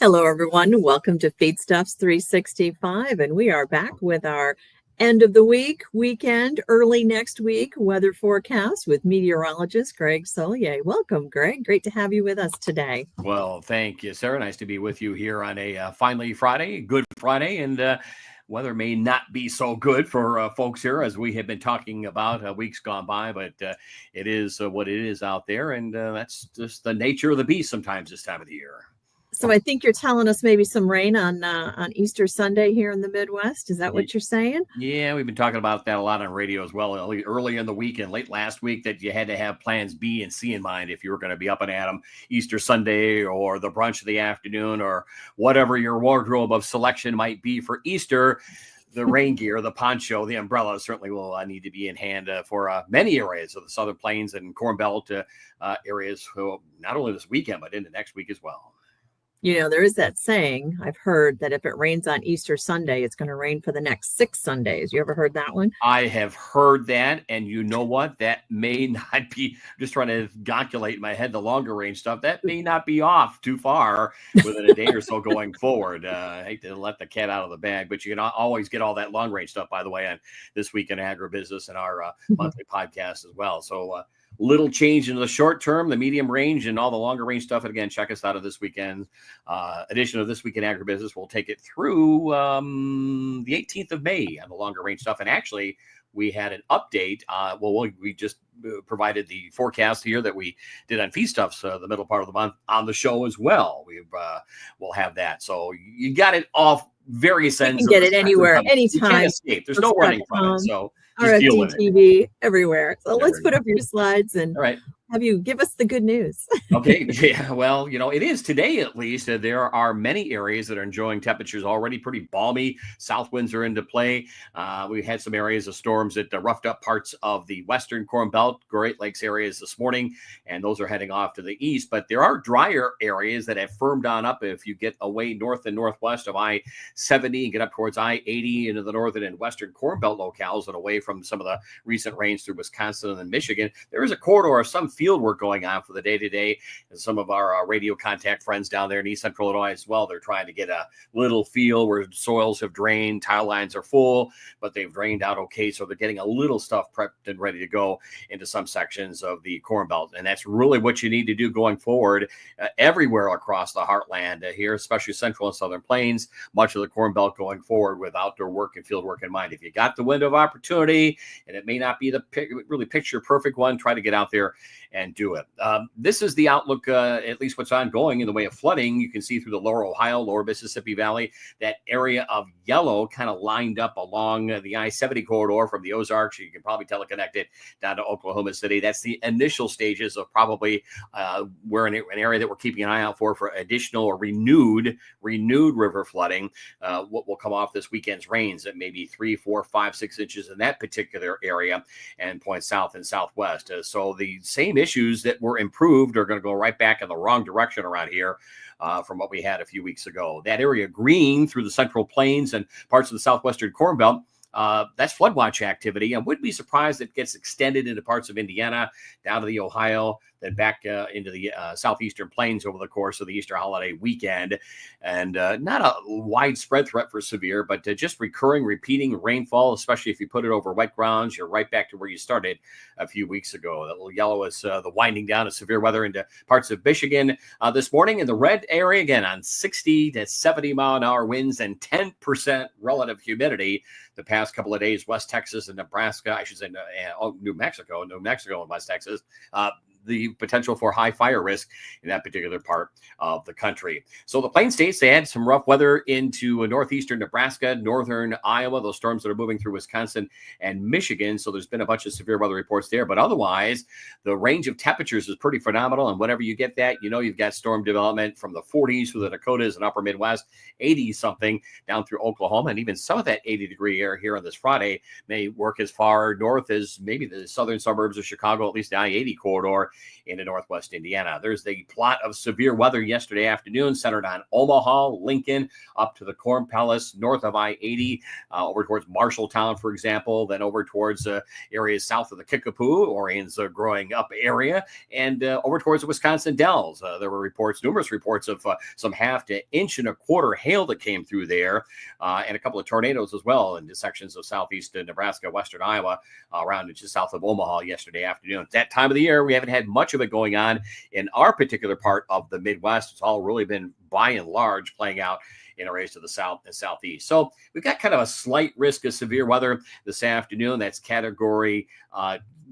Hello, everyone. Welcome to Feedstuffs 365, and we are back with our end of the week, weekend, early next week weather forecast with meteorologist Greg Soulje. Welcome, Greg. Great to have you with us today. Well, thank you, Sarah. Nice to be with you here on a finally Friday, Good Friday, and weather may not be so good for folks here as we have been talking about weeks gone by, but it is what it is out there, and that's just the nature of the beast sometimes this time of the year. So I think you're telling us maybe some rain on Easter Sunday here in the Midwest. Is that what you're saying? Yeah, we've been talking about that a lot on radio as well. Early in the week and late last week, that you had to have plans B and C in mind if you were going to be up and at 'em Easter Sunday or the brunch of the afternoon or whatever your wardrobe of selection might be for Easter. The rain gear, the poncho, the umbrella certainly will need to be in hand for many areas of the Southern Plains and Corn Belt areas, not only this weekend, but into next week as well. You know, there is that saying I've heard that if it rains on Easter Sunday, it's going to rain for the next 6 Sundays. You ever heard that one? I have heard that, and you know what? That may not be, just trying to calculate in my head the longer range stuff. That may not be off too far within a day or so going forward. I hate to let the cat out of the bag, but you can always get all that long range stuff, by the way, on This Week in Agribusiness and our monthly podcast as well. So, little change in the short term, the medium range, and all the longer range stuff. And again, check us out of this weekend's edition of This Week in Agribusiness. We'll take it through the 18th of May on the longer range stuff. And actually, we had an update. We just provided the forecast here that we did on Feedstuffs the middle part of the month on the show as well. We'll have that. So you got it off various ends. You can get it anywhere, anytime. You can't escape. There's no running from it. So RFD TV everywhere. So let's put up your slides and have you give us the good news. Okay. Yeah. Well, it is today, at least. There are many areas that are enjoying temperatures already pretty balmy. South winds are into play. We had some areas of storms that roughed up parts of the western Corn Belt, Great Lakes areas this morning, and those are heading off to the east. But there are drier areas that have firmed on up if you get away north and northwest of I-70 and get up towards I-80 into the northern and western Corn Belt locales and away from some of the recent rains through Wisconsin and Michigan. There is a corridor of some field work going on for the day-to-day. And some of our radio contact friends down there in East Central Illinois as well, they're trying to get a little feel where soils have drained, tile lines are full, but they've drained out okay. So they're getting a little stuff prepped and ready to go into some sections of the Corn Belt. And that's really what you need to do going forward everywhere across the heartland here, especially Central and Southern Plains, much of the Corn Belt going forward with outdoor work and field work in mind. If you got the window of opportunity, and it may not be the really picture perfect one, try to get out there and do it. This is the outlook, at least what's ongoing in the way of flooding. You can see through the lower Ohio, lower Mississippi Valley, that area of yellow kind of lined up along the I-70 corridor from the Ozarks. You can probably teleconnect it down to Oklahoma City. That's the initial stages of probably we're in an area that we're keeping an eye out for additional or renewed river flooding. What will come off this weekend's rains at maybe 3, 4, 5, 6 inches in that particular area and point south and southwest. So the same issues that were improved are going to go right back in the wrong direction around here from what we had a few weeks ago. That area green through the Central Plains and parts of the southwestern Corn Belt, that's flood watch activity. I wouldn't be surprised if it gets extended into parts of Indiana, down to the Ohio, then back into the southeastern plains over the course of the Easter holiday weekend. And not a widespread threat for severe, but just repeating rainfall, especially if you put it over wet grounds, you're right back to where you started a few weeks ago. That little yellow is the winding down of severe weather into parts of Michigan this morning. In the red area, again, on 60 to 70 mile an hour winds and 10% relative humidity the past couple of days, West Texas and Nebraska, I should say New Mexico and West Texas, the potential for high fire risk in that particular part of the country. So the Plain States, they had some rough weather into northeastern Nebraska, northern Iowa, those storms that are moving through Wisconsin and Michigan. So there's been a bunch of severe weather reports there. But otherwise, the range of temperatures is pretty phenomenal. And whenever you get that, you've got storm development from the 40s through the Dakotas and upper Midwest, 80-something down through Oklahoma. And even some of that 80-degree air here on this Friday may work as far north as maybe the southern suburbs of Chicago, at least the I-80 corridor, into northwest Indiana. There's the plot of severe weather yesterday afternoon centered on Omaha, Lincoln, up to the Corn Palace, north of I-80, over towards Marshalltown, for example, then over towards areas south of the Kickapoo, Orion's growing up area, and over towards the Wisconsin Dells. There were numerous reports of some half to inch and a quarter hail that came through there, and a couple of tornadoes as well in sections of southeast Nebraska, western Iowa, around just south of Omaha yesterday afternoon. At that time of the year, we haven't had much of it going on in our particular part of the Midwest. It's all really been, by and large, playing out in areas to the south and southeast. So we've got kind of a slight risk of severe weather this afternoon. That's category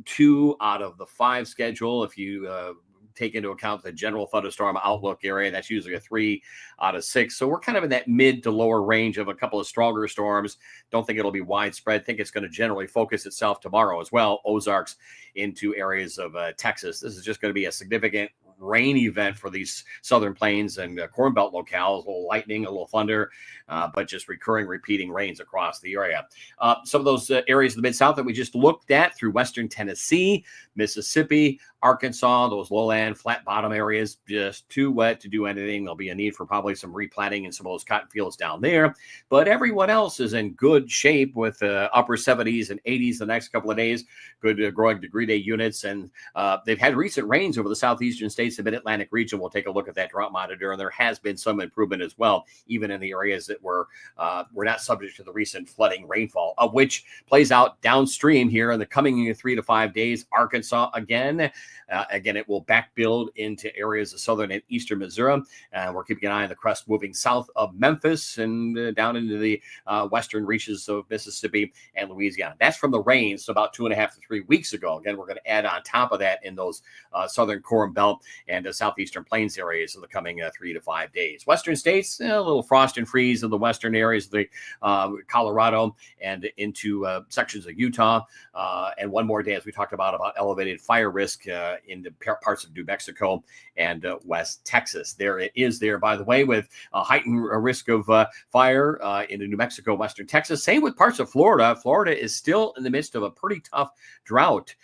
2 out of the 5 schedule. If you take into account the general thunderstorm outlook area, that's usually a 3 out of 6. So we're kind of in that mid to lower range of a couple of stronger storms. Don't think it'll be widespread. Think it's going to generally focus itself tomorrow as well, Ozarks into areas of Texas. This is just going to be a significant rain event for these southern plains and Corn Belt locales. A little lightning, a little thunder, but just repeating rains across the area. Some of those areas of the Mid-South that we just looked at through western Tennessee, Mississippi, Arkansas, those lowland, flat bottom areas, just too wet to do anything. There'll be a need for probably some replanting in some of those cotton fields down there. But everyone else is in good shape with upper 70s and 80s the next couple of days. Good growing degree day units. And they've had recent rains over the southeastern states, the mid-Atlantic region. We'll take a look at that drought monitor. And there has been some improvement as well, even in the areas that were not subject to the recent flooding rainfall, of which plays out downstream here in the coming 3 to 5 days. Arkansas again. Again, it will back build into areas of southern and eastern Missouri. And we're keeping an eye on the crust moving south of Memphis and down into the western reaches of Mississippi and Louisiana. That's from the rains about 2.5 to 3 weeks ago. Again, we're going to add on top of that in those southern Corn Belt and southeastern plains areas in the coming 3 to 5 days. Western states, a little frost and freeze in the western areas of the Colorado and into sections of Utah. And one more day, as we talked about elevated fire risk in the parts of New Mexico and West Texas. There it is there, by the way, with a heightened risk of fire in New Mexico, western Texas. Same with parts of Florida. Florida is still in the midst of a pretty tough drought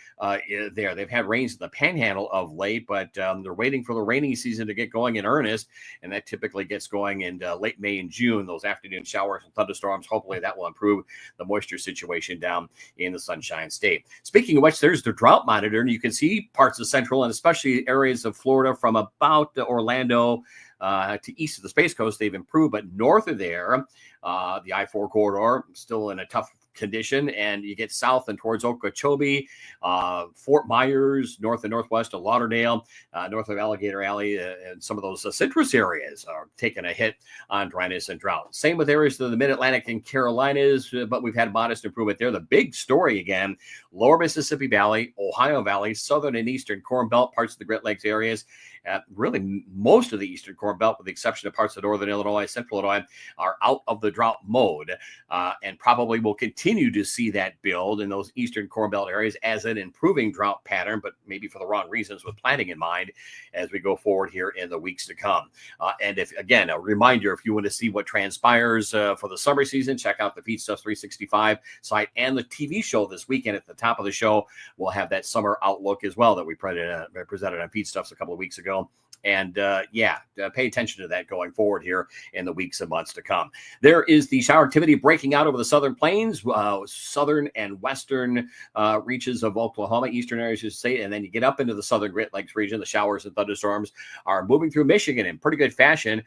there. They've had rains in the panhandle of late, but they're waiting for the rainy season to get going in earnest, and that typically gets going in late May and June, those afternoon showers and thunderstorms. Hopefully that will improve the moisture situation down in the Sunshine State. Speaking of which, there's the drought monitor, and you can see parts of central and especially areas of Florida from about Orlando to east of the Space Coast. They've improved, but north of there, the I-4 corridor still in a tough condition, and you get south and towards Okeechobee, Fort Myers, north and northwest of Lauderdale, north of Alligator Alley, and some of those citrus areas are taking a hit on dryness and drought. Same with areas of the Mid-Atlantic and Carolinas, but we've had modest improvement there. The big story again, lower Mississippi Valley, Ohio Valley, southern and eastern Corn Belt, parts of the Great Lakes areas, really most of the eastern Corn Belt, with the exception of parts of northern Illinois, central Illinois, are out of the drought mode, and probably will continue to see that build in those eastern Corn Belt areas as an improving drought pattern, but maybe for the wrong reasons, with planting in mind as we go forward here in the weeks to come. And if, again, a reminder, if you want to see what transpires for the summer season, check out the Feedstuffs 365 site and the TV show this weekend. At the top of the show, we'll have that summer outlook as well that we presented on Feedstuffs a couple of weeks ago. And pay attention to that going forward here in the weeks and months to come. There is the shower activity breaking out over the southern plains, southern and western reaches of Oklahoma, eastern areas, you say, and then you get up into the southern Great Lakes region. The showers and thunderstorms are moving through Michigan in pretty good fashion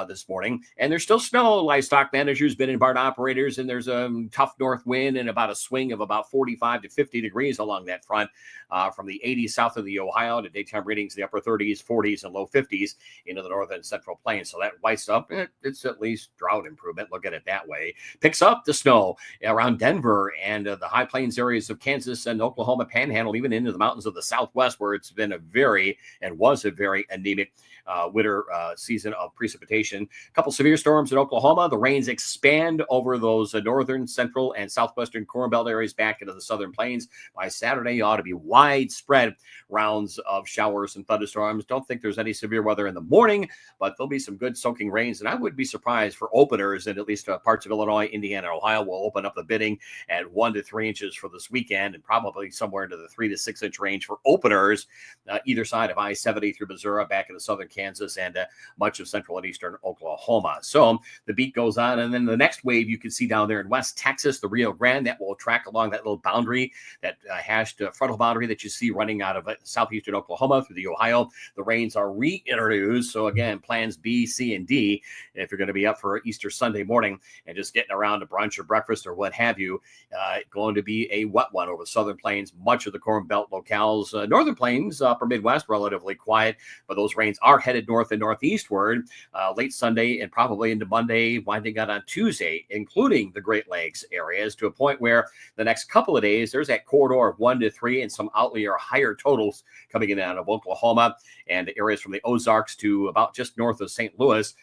this morning. And there's still snow. Livestock managers, bin and barn operators, and there's a tough north wind and about a swing of about 45 to 50 degrees along that front from the 80s south of the Ohio to daytime readings, the upper 30s, 40s, and low 50s into the northern central plains. So that whites up. It's at least drought improvement. Look at it that way. Picks up the snow around Denver and the high plains areas of Kansas and Oklahoma Panhandle, even into the mountains of the Southwest, where it's been a very anemic winter season of precipitation. A couple severe storms in Oklahoma. The rains expand over those northern, central, and southwestern Corn Belt areas back into the southern plains. By Saturday, ought to be widespread rounds of showers and thunderstorms. Don't think there's any severe weather in the morning, but there'll be some good soaking rains. And I would be surprised for openers in at least parts of Illinois, Indiana, and Ohio will open up the bidding at 1 to 3 inches for this weekend, and probably somewhere into the 3 to 6 inch range for openers either side of I-70 through Missouri, back into southern Kansas, and much of central and eastern Oklahoma. So the beat goes on, and then the next wave you can see down there in West Texas, the Rio Grande, that will track along that little boundary, that hashed frontal boundary that you see running out of southeastern Oklahoma through the Ohio. The rains are reintroduced. So again, plans B, C, and D, if you're going to be up for Easter Sunday morning and just getting around to brunch or breakfast or what have you, going to be a wet one over the southern plains, much of the Corn Belt locales. Northern plains, upper Midwest, relatively quiet, but those rains are headed north and northeastward late Sunday and probably into Monday, winding out on Tuesday, including the Great Lakes areas, to a point where the next couple of days, there's that corridor of 1 to 3 and some outlier higher totals coming in out of Oklahoma and areas from the Ozarks to about just north of St. Louis.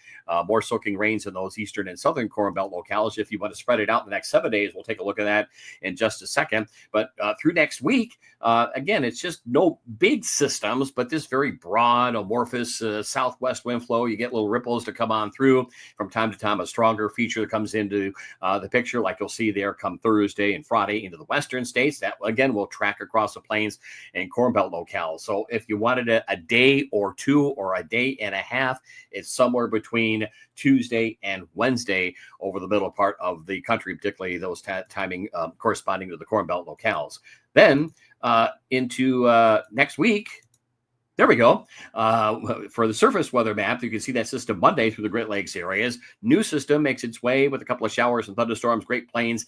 More soaking rains in those eastern and southern Corn Belt locales. If you want to spread it out in the next 7 days, we'll take a look at that in just a second. But through next week, again, it's just no big systems, but this very broad, amorphous southwest wind flow. You get little ripples to come on through from time to time. A stronger feature comes into the picture, like you'll see there come Thursday and Friday into the western states. That, again, will track across the plains and Corn Belt locales. So if you wanted a day or two or a day and a half, it's somewhere between Tuesday and Wednesday over the middle part of the country, particularly those timing corresponding to the Corn Belt locales. Then into next week, there we go. For the surface weather map, you can see that system Monday through the Great Lakes areas. New system makes its way with a couple of showers and thunderstorms, Great Plains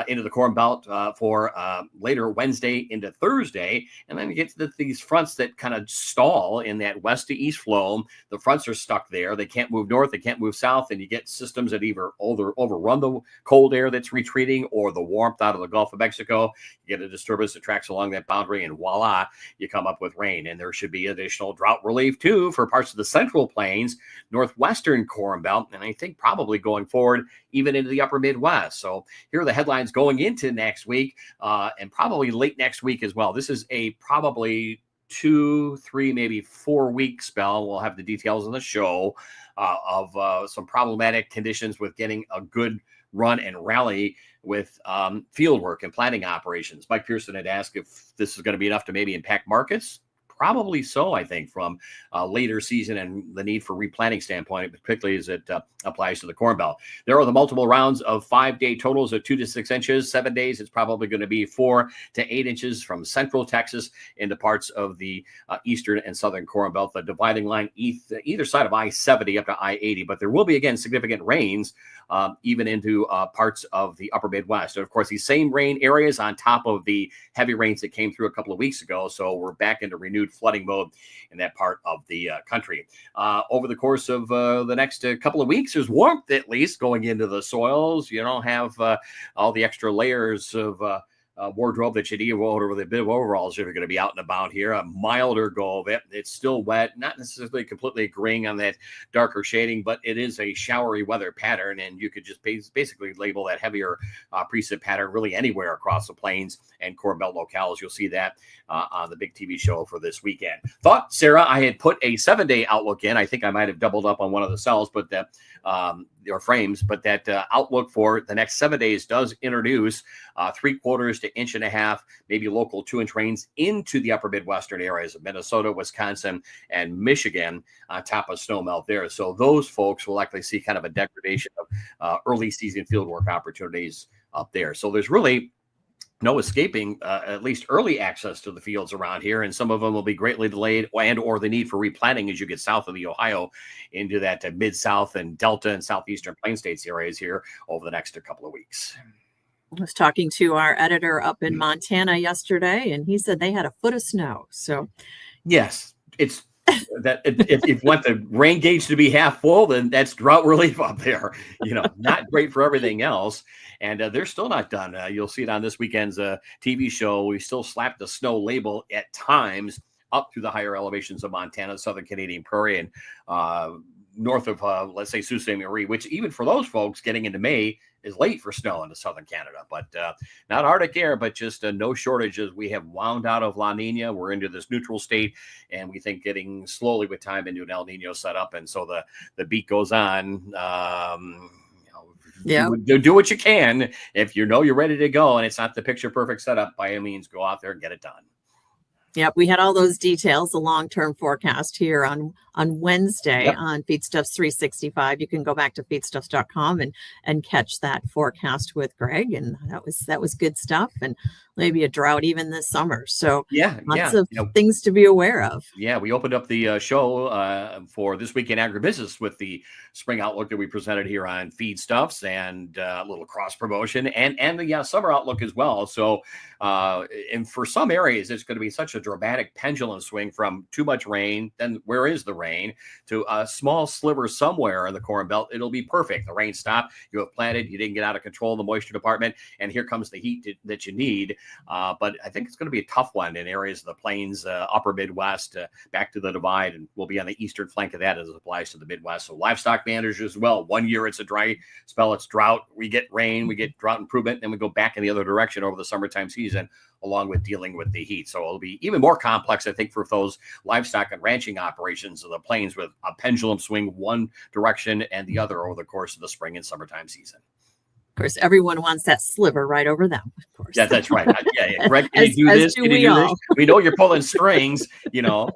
into the Corn Belt for later Wednesday into Thursday. And then you get to these fronts that kind of stall in that west to east flow. The fronts are stuck there. They can't move north. They can't move south. And you get systems that either overrun the cold air that's retreating or the warmth out of the Gulf of Mexico. You get a disturbance that tracks along that boundary, and voila, you come up with rain. And there should be additional drought relief too for parts of the central plains, northwestern Corn Belt, and I think probably going forward even into the upper Midwest. So here are the headlines going into next week and probably late next week as well. This is a probably 2, 3, maybe 4 week spell. We'll have the details on the show of some problematic conditions with getting a good run and rally with field work and planting operations. Mike Pearson had asked if this is going to be enough to maybe impact markets. Probably so, I think, from later season and the need for replanting standpoint, particularly as it applies to the Corn Belt. There are the multiple rounds of 5-day totals of 2 to 6 inches. 7 days, it's probably going to be 4 to 8 inches from central Texas into parts of the eastern and southern Corn Belt. The dividing line either side of I-70 up to I-80, but there will be, again, significant rains even into parts of the upper Midwest. And of course, these same rain areas on top of the heavy rains that came through a couple of weeks ago. So we're back into renewed flooding mode in that part of the country. Over the course of the next couple of weeks, there's warmth at least going into the soils. You don't have all the extra layers of wardrobe that you need over with a bit of overalls if you're going to be out and about here. A milder go of it. It's still wet, not necessarily completely agreeing on that darker shading, but it is a showery weather pattern, and you could just basically label that heavier precip pattern really anywhere across the plains and Corn Belt locales. You'll see that on the big TV show for this weekend. Thought, Sarah, I had put a 7-day outlook in. I think I might have doubled up on one of the cells, but that or frames, but that outlook for the next 7 days does introduce 3/4 to 1.5 inch, maybe local 2-inch rains into the upper Midwestern areas of Minnesota, Wisconsin, and Michigan on top of snow melt there. So those folks will likely see kind of a degradation of early season fieldwork opportunities up there. So there's really no escaping at least early access to the fields around here, and some of them will be greatly delayed and or the need for replanting as you get south of the Ohio into that mid-south and Delta and southeastern Plain States areas here over the next couple of weeks. I was talking to our editor up in Montana yesterday, and he said they had a foot of snow. So yes, it's that if you want the rain gauge to be half full, then that's drought relief up there. You know, not great for everything else. And they're still not done. You'll see it on this weekend's TV show. We still slap the snow label at times up through the higher elevations of Montana, southern Canadian Prairie, and north of, let's say, Sault Ste. Marie, which even for those folks getting into May is late for snow into southern Canada, but not Arctic air, but just no shortages. We have wound out of La Nina. We're into this neutral state, and we think getting slowly with time into an El Nino setup. And so the beat goes on. Yeah. Do what you can. If you know you're ready to go and it's not the picture perfect setup, by all means, go out there and get it done. Yep, we had all those details, the long-term forecast here on Wednesday Yep. on Feedstuffs 365. You can go back to feedstuffs.com and catch that forecast with Greg, and that was good stuff. And maybe a drought even this summer. So lots of things to be aware of. Yeah, we opened up the show for This Week in Agribusiness with the spring outlook that we presented here on Feedstuffs, and a little cross promotion, and the summer outlook as well. So, and for some areas, it's going to be such a dramatic pendulum swing from too much rain, then where is the rain, to a small sliver somewhere in the Corn Belt. It'll be perfect. The rain stopped. You have planted. You didn't get out of control in the moisture department, and here comes the heat that you need. But I think it's going to be a tough one in areas of the plains, upper Midwest, back to the divide, and we'll be on the eastern flank of that as it applies to the Midwest. So livestock managers as well. 1 year it's a dry spell, it's drought. We get rain, we get drought improvement, and then we go back in the other direction over the summertime season, along with dealing with the heat. So it'll be even more complex, I think, for those livestock and ranching operations of the plains, with a pendulum swing one direction and the other over the course of the spring and summertime season. Of course, everyone wants that sliver right over them, of course. Yeah, that's right. Yeah. Greg, can you do this? Can you do this? We know you're pulling strings, No,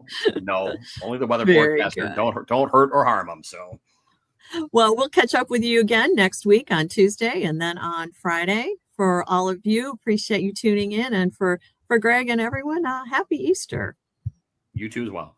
only the weather forecaster. Don't hurt or harm them. So, well, we'll catch up with you again next week on Tuesday and then on Friday. For all of you, appreciate you tuning in, and for Greg and everyone, happy Easter. You too as well.